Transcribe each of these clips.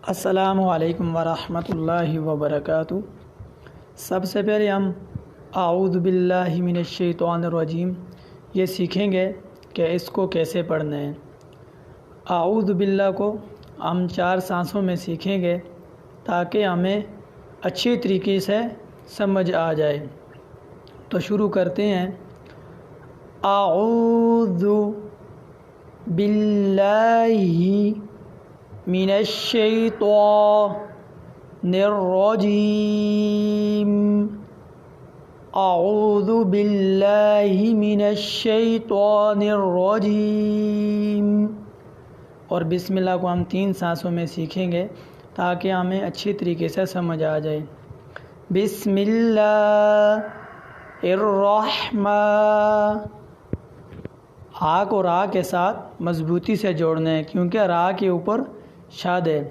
السلام علیکم ورحمۃ اللہ وبرکاتہ۔ سب سے پہلے ہم اعوذ باللہ من الشیطان الرجیم یہ سیکھیں گے کہ اس کو کیسے پڑھنا ہے۔ اعوذ باللہ کو ہم 4 سانسوں میں سیکھیں گے تاکہ ہمیں اچھی طریقے سے سمجھ آ جائے۔ تو شروع کرتے ہیں۔ اعوذ باللہ من الشیطان الرجیم۔ اعوذ باللہ من الشیطان الرجیم۔ اور بسم اللہ کو ہم 3 سانسوں میں سیکھیں گے تاکہ ہمیں اچھی طریقے سے سمجھ آ جائے۔ بسم اللہ الرحمن، ہا کو را کے ساتھ مضبوطی سے جوڑنا ہے کیونکہ را کے اوپر شاد ہے۔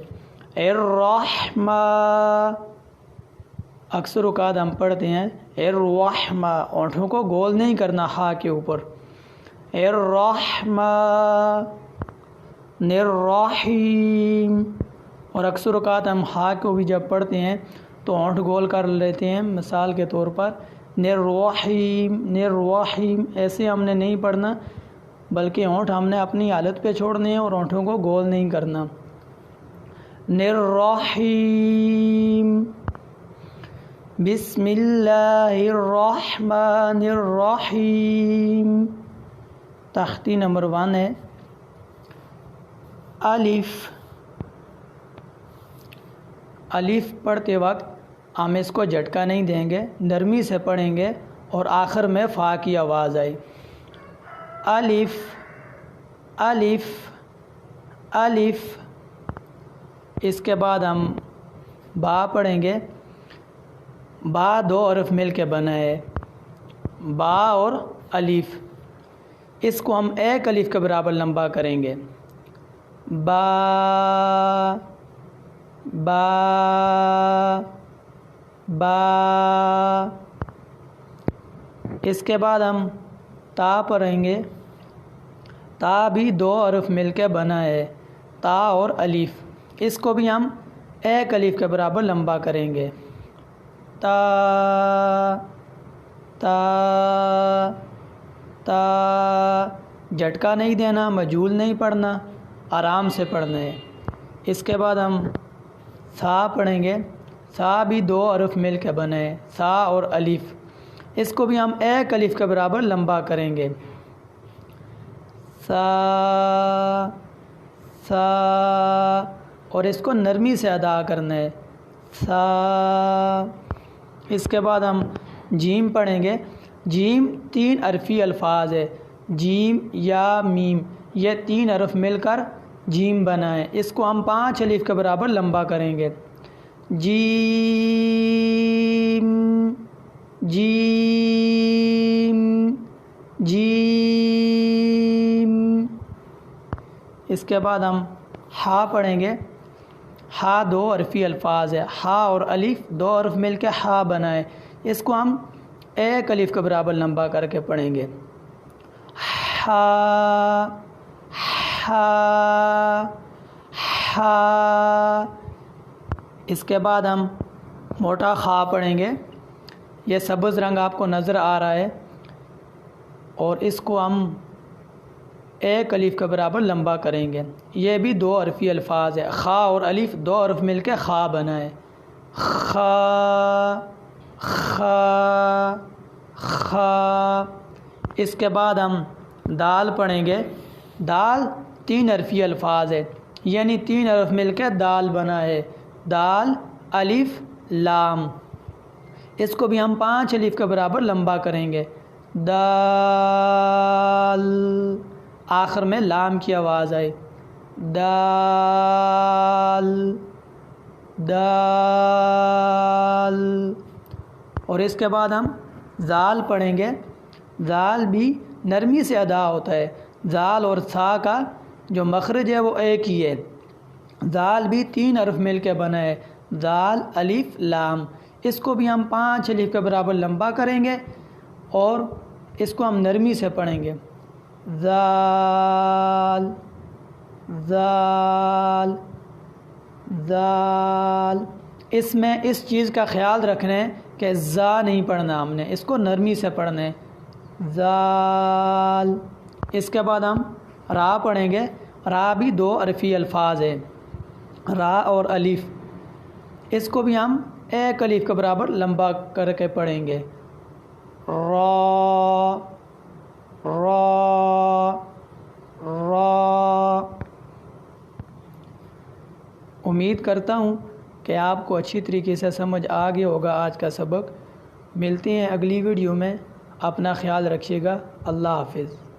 الرحمن، اکثر اوقات ہم پڑھتے ہیں الرحمن، ہونٹوں کو گول نہیں کرنا ہا کے اوپر۔ الرحمن الرحیم، اور اکثر اوقات ہم ہا کو بھی جب پڑھتے ہیں تو ہونٹ گول کر لیتے ہیں، مثال کے طور پر الرحیم الرحیم، ایسے ہم نے نہیں پڑھنا بلکہ ہونٹ ہم نے اپنی حالت پہ چھوڑنے ہیں اور ہونٹوں کو گول نہیں کرنا۔ الرحیم، بسم اللہ الرحمن الرحیم۔ تختی نمبر 1 ہے الف۔ الف پڑھتے وقت ہم اس کو جھٹکا نہیں دیں گے، نرمی سے پڑھیں گے اور آخر میں فا کی آواز آئی۔ الف الف الف۔ اس کے بعد ہم با پڑھیں گے۔ با 2 حرف مل کے بنا ہے، با اور الف۔ اس کو ہم ایک الف کے برابر لمبا کریں گے۔ با با با۔ اس کے بعد ہم تا پڑھیں گے۔ تا بھی 2 حرف مل کے بنا ہے، تا اور الف۔ اس کو بھی ہم ایک الف کے برابر لمبا کریں گے۔ تا تا تا، جھٹکا نہیں دینا، مجھول نہیں پڑھنا، آرام سے پڑھنا ہے۔ اس کے بعد ہم سا پڑھیں گے۔ سا بھی 2 حرف مل کے بنا ہے، سا اور الف۔ اس کو بھی ہم ایک الف کے برابر لمبا کریں گے۔ سا سا، اور اس کو نرمی سے ادا کرنا ہے، سا۔ اس کے بعد ہم جیم پڑھیں گے۔ جیم 3 حرفی الفاظ ہے، جیم یا میم، یہ 3 حرف مل کر جیم بنا ہے۔ اس کو ہم 5 الف کے برابر لمبا کریں گے۔ جیم جیم جیم۔ اس کے بعد ہم ہا پڑھیں گے۔ ہا 2 حرفی الفاظ ہے، ہا اور الف 2 حرف مل کے ہا بنا ہے۔ اس کو ہم ایک الف کے برابر لمبا کر کے پڑھیں گے۔ ہا ہا ہا۔ اس کے بعد ہم موٹا خا پڑھیں گے۔ یہ سبز رنگ آپ کو نظر آ رہا ہے، اور اس کو ہم ایک الف کے برابر لمبا کریں گے۔ یہ بھی 2 حرفی الفاظ ہے، خا اور الف 2 حرف مل کے خا بنا ہے۔ خا خا خا۔ اس کے بعد ہم دال پڑھیں گے۔ دال 3 حرفی الفاظ ہے، یعنی 3 حرف مل کے دال بنا ہے، دال الف لام۔ اس کو بھی ہم 5 الف کے برابر لمبا کریں گے۔ دال، آخر میں لام کی آواز آئے، دال دال۔ اور اس کے بعد ہم زال پڑھیں گے۔ زال بھی نرمی سے ادا ہوتا ہے، زال اور سا کا جو مخرج ہے وہ ایک ہی ہے۔ زال بھی 3 حرف مل کے بنا ہے، زال الف لام۔ اس کو بھی ہم 5 الف کے برابر لمبا کریں گے اور اس کو ہم نرمی سے پڑھیں گے۔ زال زال ذال، اس میں اس چیز کا خیال رکھنا ہے کہ زا نہیں پڑھنا، ہم نے اس کو نرمی سے پڑھنا ہے، ذال۔ اس کے بعد ہم را پڑھیں گے، را بھی دو حرفی الفاظ ہے، را اور الف، اس کو بھی ہم ایک الف کے برابر لمبا کر کے پڑھیں گے، را را را۔ امید کرتا ہوں کہ آپ کو اچھی طریقے سے سمجھ آ گیا ہوگا آج کا سبق۔ ملتے ہیں اگلی ویڈیو میں، اپنا خیال رکھیے گا، اللہ حافظ۔